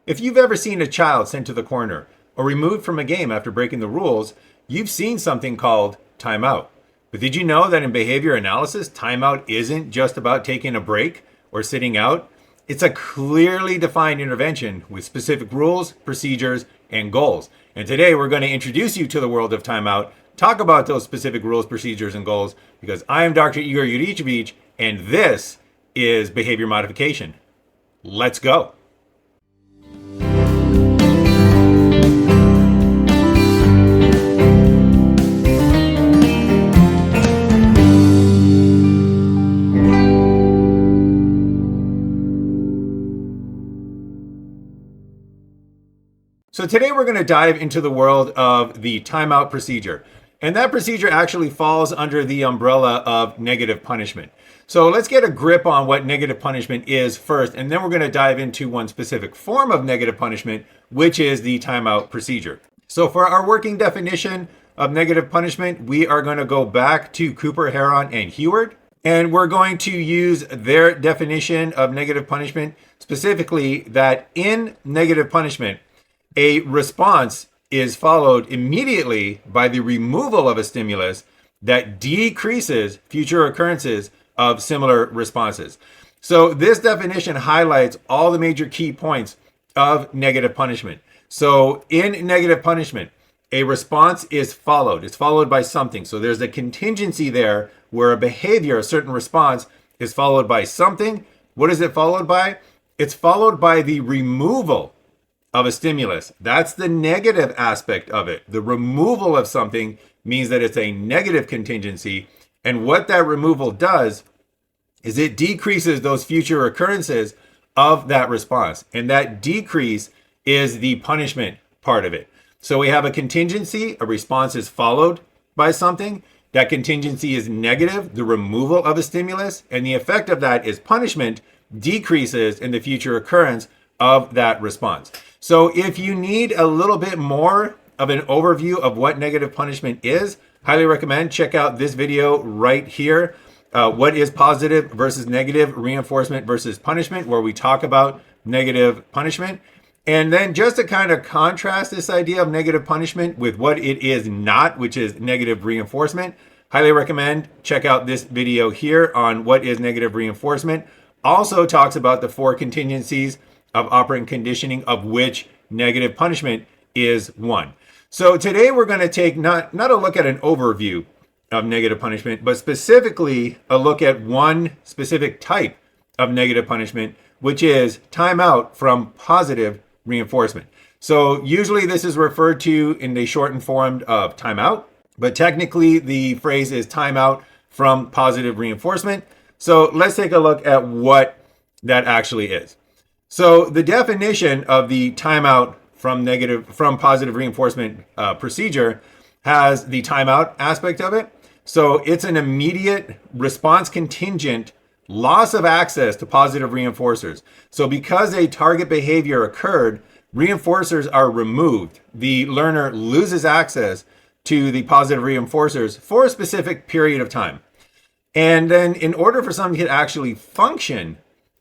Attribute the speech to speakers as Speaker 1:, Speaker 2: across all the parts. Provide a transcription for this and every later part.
Speaker 1: If you've ever seen a child sent to the corner or removed from a game after breaking the rules, you've seen something called timeout. But did you know that in behavior analysis, timeout isn't just about taking a break or sitting out? It's a clearly defined intervention with specific rules, procedures, and goals. And today we're going to introduce you to the world of timeout, talk about those specific rules, procedures, and goals, because I am Dr. Igor Yurichevich, and this is behavior modification. Let's go. So today we're going to dive into the world of the timeout procedure. And that procedure actually falls under the umbrella of negative punishment. So let's get a grip on what negative punishment is first, and then we're going to dive into one specific form of negative punishment, which is the timeout procedure. So for our working definition of negative punishment, we are going to go back to Cooper, Heron, and Heward. And we're going to use their definition of negative punishment, specifically that in negative punishment, a response is followed immediately by the removal of a stimulus that decreases future occurrences of similar responses. So this definition highlights all the major key points of negative punishment. So in negative punishment, a response is followed. It's followed by something. So there's a contingency there where a behavior, a certain response, is followed by something. What is it followed by? It's followed by the removal of a stimulus. That's the negative aspect of it. The removal of something means that it's a negative contingency. And what that removal does is it decreases those future occurrences of that response. And that decrease is the punishment part of it. So we have a contingency, a response is followed by something. That contingency is negative, the removal of a stimulus. And the effect of that is punishment decreases in the future occurrence of that response. So if you need a little bit more of an overview of what negative punishment is, highly recommend check out this video right here. What is positive versus negative reinforcement versus punishment, where we talk about negative punishment. And then just to kind of contrast this idea of negative punishment with what it is not, which is negative reinforcement, highly recommend check out this video here on what is negative reinforcement. Also talks about the 4 contingencies of operant conditioning, of which negative punishment is one. So today we're going to take not a look at an overview of negative punishment, but specifically a look at one specific type of negative punishment, which is timeout from positive reinforcement. So usually this is referred to in the shortened form of timeout, but technically the phrase is timeout from positive reinforcement. So let's take a look at what that actually is. So the definition of the timeout from positive reinforcement procedure has the timeout aspect of it. So it's an immediate response contingent loss of access to positive reinforcers. So because a target behavior occurred, reinforcers are removed. The learner loses access to the positive reinforcers for a specific period of time. And then in order for something to actually function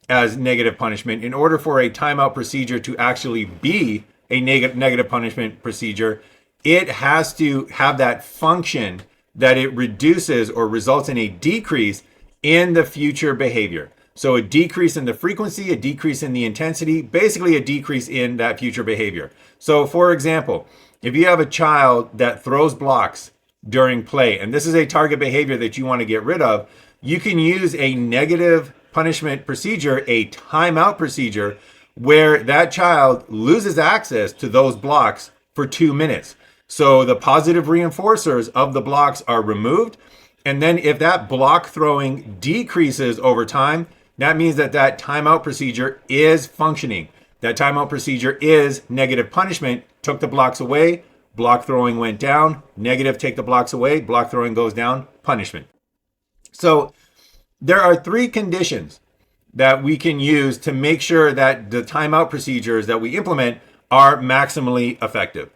Speaker 1: as negative punishment, in order for a timeout procedure to actually be a negative punishment procedure, it has to have that function that it reduces or results in a decrease in the future behavior. So a decrease in the frequency, a decrease in the intensity, basically a decrease in that future behavior. So for example, if you have a child that throws blocks during play, and this is a target behavior that you want to get rid of, you can use a negative punishment procedure, a timeout procedure, where that child loses access to those blocks for 2 minutes. So the positive reinforcers of the blocks are removed. And then if that block throwing decreases over time, that means that that timeout procedure is functioning. That timeout procedure is negative punishment, took the blocks away, block throwing went down, negative, take the blocks away, block throwing goes down, punishment. So there are 3 conditions that we can use to make sure that the timeout procedures that we implement are maximally effective.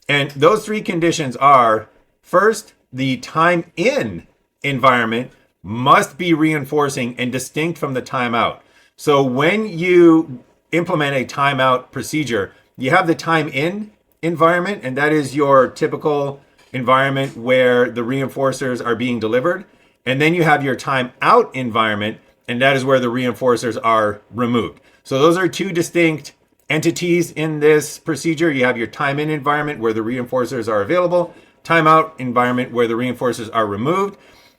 Speaker 1: And those 3 conditions are, first, the time in environment must be reinforcing and distinct from the timeout. So when you implement a timeout procedure, you have the time in environment, and that is your typical environment where the reinforcers are being delivered. And then you have your time out environment, and that is where the reinforcers are removed. So those are two distinct entities in this procedure. You have your time in environment where the reinforcers are available, timeout environment where the reinforcers are removed.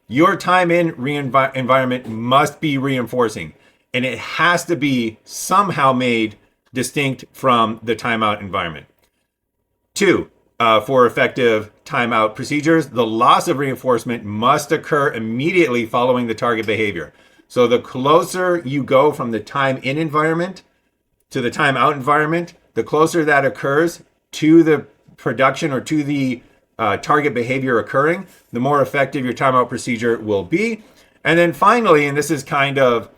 Speaker 1: Your time in environment must be reinforcing, and it has to be somehow made distinct from the timeout environment. Two, for effective timeout procedures, the loss of reinforcement must occur immediately following the target behavior. So the closer you go from the time in environment to the timeout environment, the closer that occurs to the production or to the target behavior occurring, the more effective your timeout procedure will be. And then finally, and this is kind of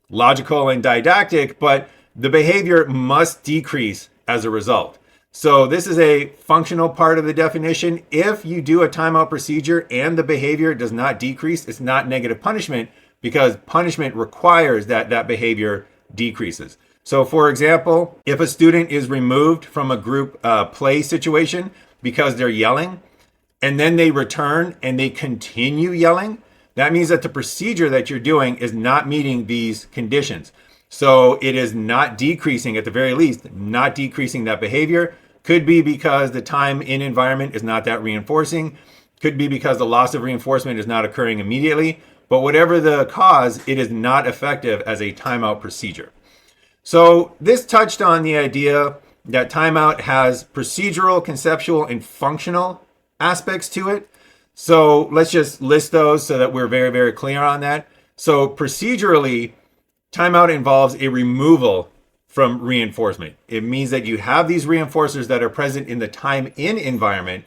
Speaker 1: logical and didactic, but the behavior must decrease as a result. So this is a functional part of the definition. If you do a timeout procedure and the behavior does not decrease, it's not negative punishment, because punishment requires that that behavior decreases. So for example, if a student is removed from a group play situation because they're yelling, and then they return and they continue yelling, that means that the procedure that you're doing is not meeting these conditions. So it is not decreasing, at the very least, not decreasing that behavior. Could be because the time in environment is not that reinforcing. Could be because the loss of reinforcement is not occurring immediately. But whatever the cause, it is not effective as a timeout procedure. So this touched on the idea that timeout has procedural, conceptual, and functional aspects to it. So let's just list those so that we're very, very clear on that. So procedurally, timeout involves a removal from reinforcement. It means that you have these reinforcers that are present in the time in environment,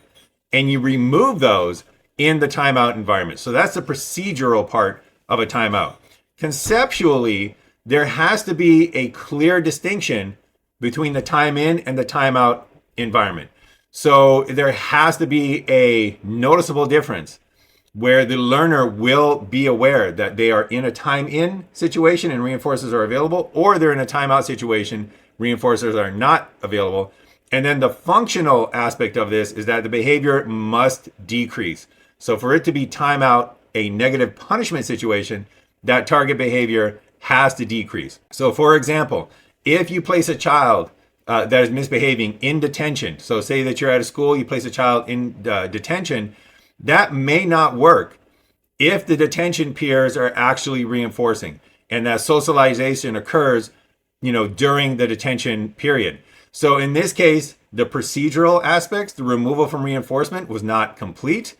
Speaker 1: and you remove those in the timeout environment. So that's the procedural part of a timeout. Conceptually, there has to be a clear distinction between the time in and the timeout environment. So there has to be a noticeable difference where the learner will be aware that they are in a time in situation and reinforcers are available, or they're in a timeout situation, reinforcers are not available. And then the functional aspect of this is that the behavior must decrease. So for it to be timeout, a negative punishment situation, that target behavior has to decrease. So for example, if you place a child that is misbehaving in detention, so say that you're at a school, you place a child in detention, that may not work if the detention peers are actually reinforcing and that socialization occurs, during the detention period. So in this case, the procedural aspects, the removal from reinforcement was not complete.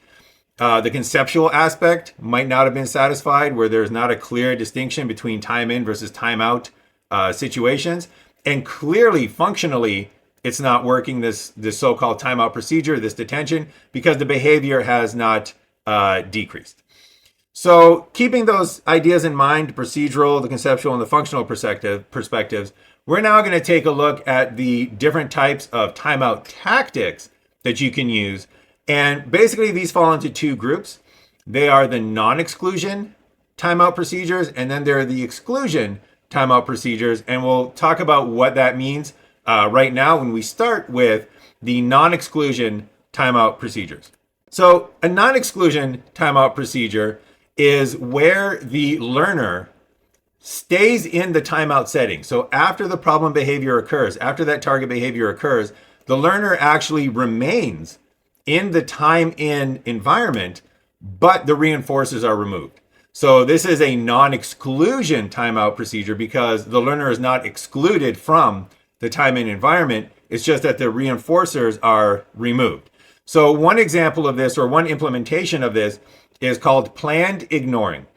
Speaker 1: The conceptual aspect might not have been satisfied, where there's not a clear distinction between time in versus time out situations. And clearly, functionally, it's not working, this so-called timeout procedure, this detention, because the behavior has not decreased. So keeping those ideas in mind, procedural, the conceptual, and the functional perspectives, we're now going to take a look at the different types of timeout tactics that you can use. And basically, these fall into two groups. They are the non-exclusion timeout procedures, and then there are the exclusion timeout procedures. And we'll talk about what that means right now when we start with the non-exclusion timeout procedures. So a non-exclusion timeout procedure is where the learner stays in the timeout setting. So after the problem behavior occurs, after that target behavior occurs, the learner actually remains in the time in environment, but the reinforcers are removed. So this is a non-exclusion timeout procedure because the learner is not excluded from the time in environment. It's just that the reinforcers are removed. So one example of this, or one implementation of this, is called planned ignoring.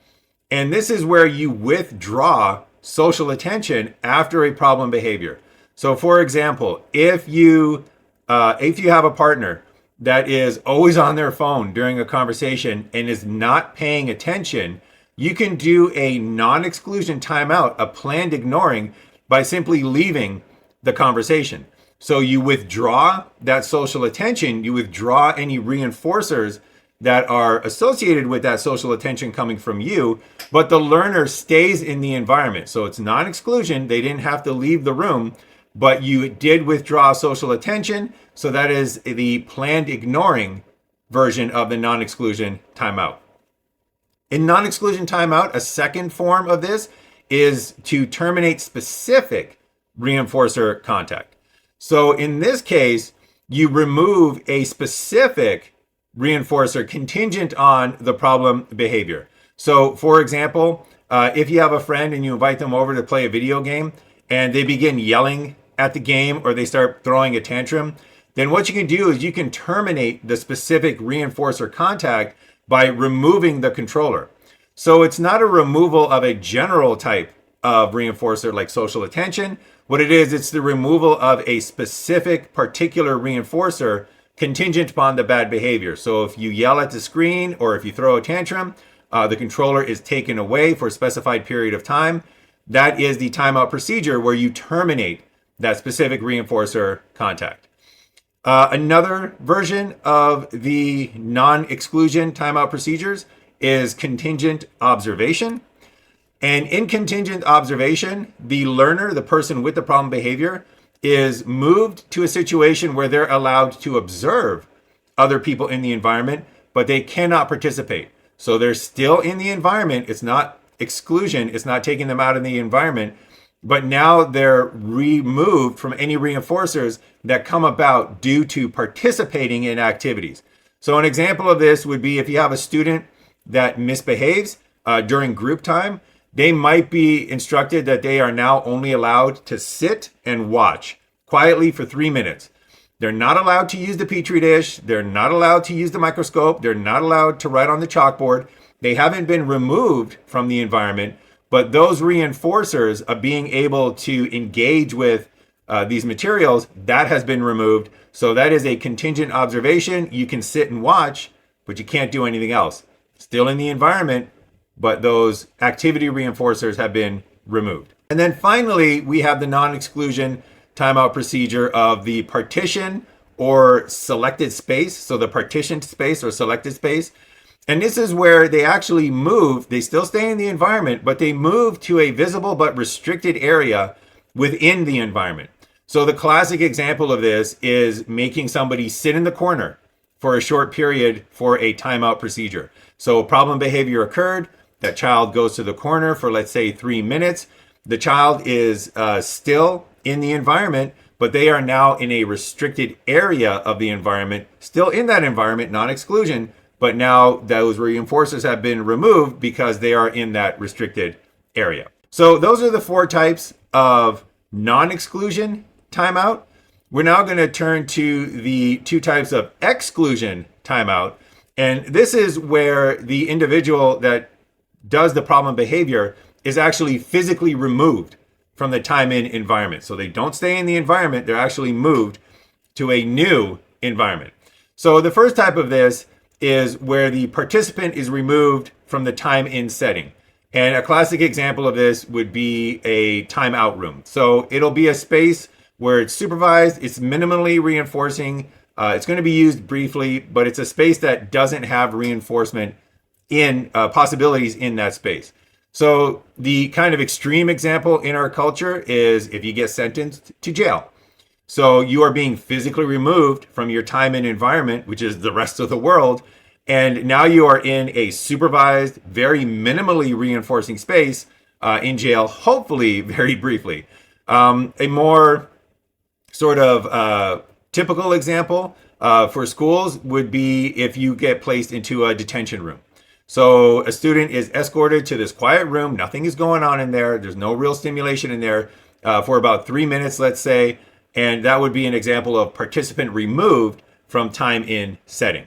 Speaker 1: And this is where you withdraw social attention after a problem behavior. So for example, if you have a partner that is always on their phone during a conversation and is not paying attention, you can do a non-exclusion timeout, a planned ignoring, by simply leaving the conversation. So you withdraw that social attention, you withdraw any reinforcers that are associated with that social attention coming from you, but the learner stays in the environment. So it's non-exclusion. They didn't have to leave the room, but you did withdraw social attention. So that is the planned ignoring version of the non-exclusion timeout. In non-exclusion timeout, a second form of this is to terminate specific reinforcer contact. So in this case, you remove a specific reinforcer contingent on the problem behavior. So for example, if you have a friend and you invite them over to play a video game and they begin yelling at the game or they start throwing a tantrum, then what you can do is you can terminate the specific reinforcer contact by removing the controller. So it's not a removal of a general type of reinforcer like social attention. What it is, it's the removal of a specific particular reinforcer contingent upon the bad behavior. So if you yell at the screen or if you throw a tantrum, the controller is taken away for a specified period of time. That is the timeout procedure where you terminate that specific reinforcer contact. Another version of the non-exclusion timeout procedures is contingent observation. And in contingent observation, the learner, the person with the problem behavior, is moved to a situation where they're allowed to observe other people in the environment, but they cannot participate. So they're still in the environment. It's not exclusion. It's not taking them out of the environment, but now they're removed from any reinforcers that come about due to participating in activities. So an example of this would be if you have a student that misbehaves during group time, they might be instructed that they are now only allowed to sit and watch quietly for 3 minutes. They're not allowed to use the petri dish. They're not allowed to use the microscope. They're not allowed to write on the chalkboard. They haven't been removed from the environment, but those reinforcers of being able to engage with these materials, that has been removed. So that is a contingent observation. You can sit and watch, but you can't do anything else. Still in the environment, but those activity reinforcers have been removed. And then finally, we have the non-exclusion timeout procedure of the partition or selected space. So the partitioned space or selected space. And this is where they actually move. They still stay in the environment, but they move to a visible but restricted area within the environment. So the classic example of this is making somebody sit in the corner for a short period for a timeout procedure. So problem behavior occurred. That child goes to the corner for, let's say, 3 minutes. The child is still in the environment, but they are now in a restricted area of the environment, still in that environment, non-exclusion, but now those reinforcers have been removed because they are in that restricted area. So those are the 4 types of non-exclusion timeout. We're now going to turn to the 2 types of exclusion timeout. And this is where the individual that does the problem behavior is actually physically removed from the time in environment. So they don't stay in the environment, they're actually moved to a new environment. So the first type of this is where the participant is removed from the time in setting. And a classic example of this would be a timeout room. So it'll be a space where it's supervised, it's minimally reinforcing, it's going to be used briefly, but it's a space that doesn't have reinforcement in possibilities in that space. So the kind of extreme example in our culture is if you get sentenced to jail. So you are being physically removed from your time and environment, which is the rest of the world. And now you are in a supervised, very minimally reinforcing space in jail, hopefully very briefly. A more sort of typical example for schools would be if you get placed into a detention room. So a student is escorted to this quiet room. Nothing is going on in there. There's no real stimulation in there for about 3 minutes, let's say. And that would be an example of participant removed from time in setting.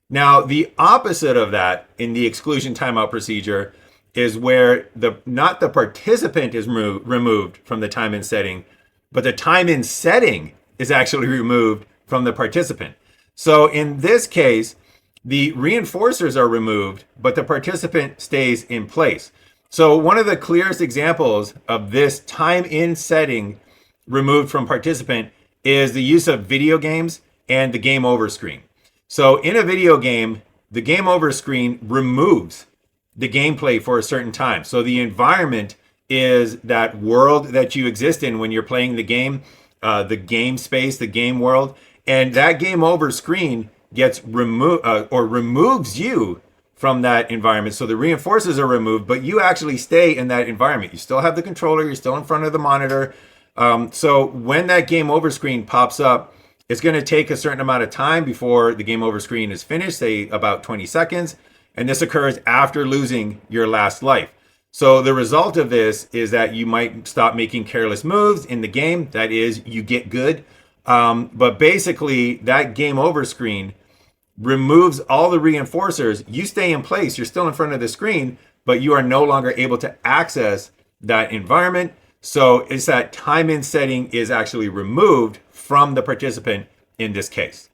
Speaker 1: Now, the opposite of that in the exclusion timeout procedure is where not the participant is removed from the time in setting, but the time in setting is actually removed from the participant. So in this case, the reinforcers are removed, but the participant stays in place. So one of the clearest examples of this time in setting removed from participant is the use of video games and the game over screen. So in a video game, the game over screen removes the gameplay for a certain time. So the environment is that world that you exist in when you're playing the game space, the game world, and that game over screen gets removed or removes you from that environment. So the reinforcers are removed, but you actually stay in that environment. You still have the controller, you're still in front of the monitor. So when that game over screen pops up, it's going to take a certain amount of time before the game over screen is finished, say about 20 seconds. And this occurs after losing your last life. So the result of this is that you might stop making careless moves in the game. That is, you get good. But basically, that game over screen removes all the reinforcers. You stay in place. You're still in front of the screen, but you are no longer able to access that environment. So it's that time in setting is actually removed from the participant in this case.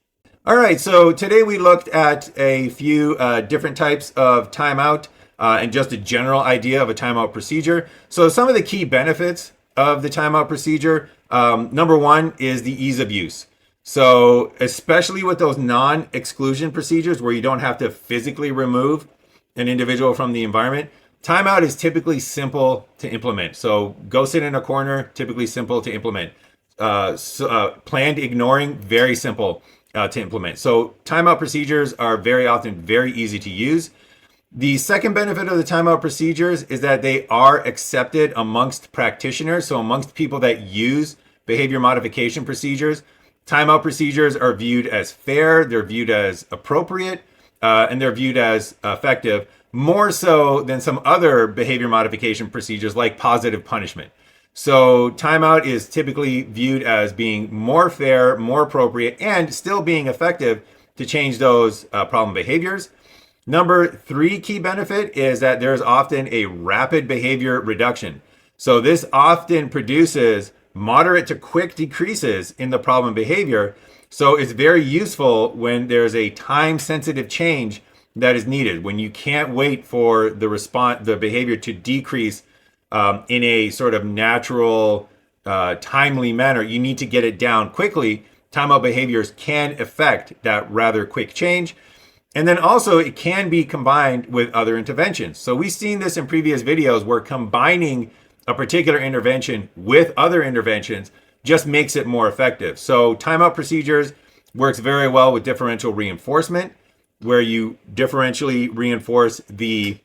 Speaker 1: All right, so today we looked at a few different types of timeout and just a general idea of a timeout procedure. So some of the key benefits of the timeout procedure, number one is the ease of use. So especially with those non-exclusion procedures where you don't have to physically remove an individual from the environment, timeout is typically simple to implement. So go sit in a corner, typically simple to implement. Planned ignoring, very simple to implement. So timeout procedures are very often very easy to use. The second benefit of the timeout procedures is that they are accepted amongst practitioners. So amongst people that use behavior modification procedures, timeout procedures are viewed as fair, they're viewed as appropriate, and they're viewed as effective, more so than some other behavior modification procedures like positive punishment. So timeout is typically viewed as being more fair, more appropriate, and still being effective to change those problem behaviors. Number three key benefit is that there's often a rapid behavior reduction. So this often produces moderate to quick decreases in the problem behavior. So it's very useful when there's a time-sensitive change that is needed, when you can't wait for the behavior to decrease in a sort of natural, timely manner. You need to get it down quickly. Timeout behaviors can affect that rather quick change. And then also it can be combined with other interventions. So we've seen this in previous videos where combining a particular intervention with other interventions just makes it more effective. So timeout procedures works very well with differential reinforcement, where you differentially reinforce the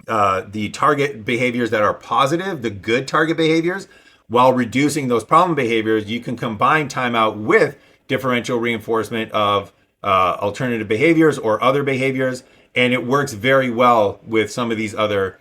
Speaker 1: target behaviors that are positive, the good target behaviors, while reducing those problem behaviors. You can combine timeout with differential reinforcement of alternative behaviors or other behaviors, and it works very well with some of these other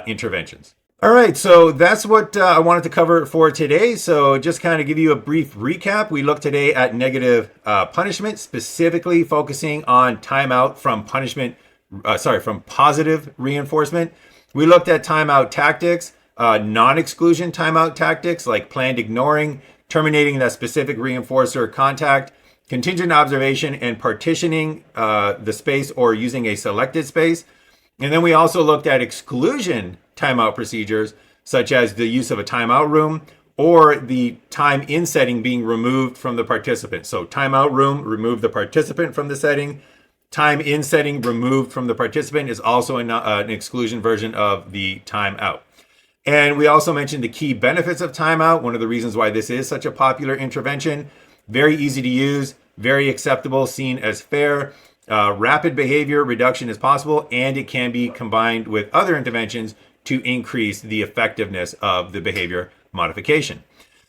Speaker 1: interventions. All right, so that's what I wanted to cover for today. So just kind of give you a brief recap. We looked today at negative punishment, specifically focusing on timeout from from positive reinforcement. We looked at timeout tactics, non-exclusion timeout tactics like planned ignoring, terminating that specific reinforcer contact, contingent observation, and partitioning the space or using a selected space. And then we also looked at exclusion timeout procedures, such as the use of a timeout room or the time in setting being removed from the participant. So timeout room, remove the participant from the setting. Time in setting removed from the participant is also an exclusion version of the timeout. And we also mentioned the key benefits of timeout, one of the reasons why this is such a popular intervention. Very easy to use, very acceptable, seen as fair. Rapid behavior reduction is possible, and it can be combined with other interventions to increase the effectiveness of the behavior modification.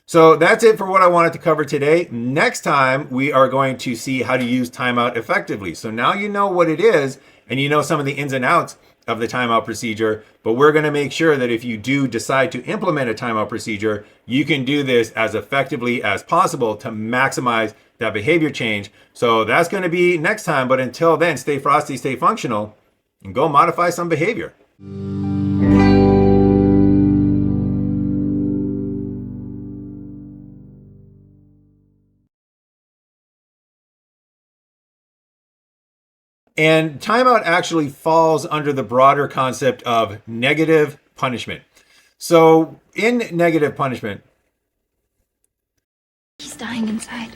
Speaker 1: So that's it for what I wanted to cover today. Next time, we are going to see how to use timeout effectively. So now you know what it is, and you know some of the ins and outs of the timeout procedure, but we're going to make sure that if you do decide to implement a timeout procedure, you can do this as effectively as possible to maximize that behavior change. So that's going to be next time, but until then, stay frosty, stay functional, and go modify some behavior. And timeout actually falls under the broader concept of negative punishment. So in negative punishment,
Speaker 2: He's dying inside.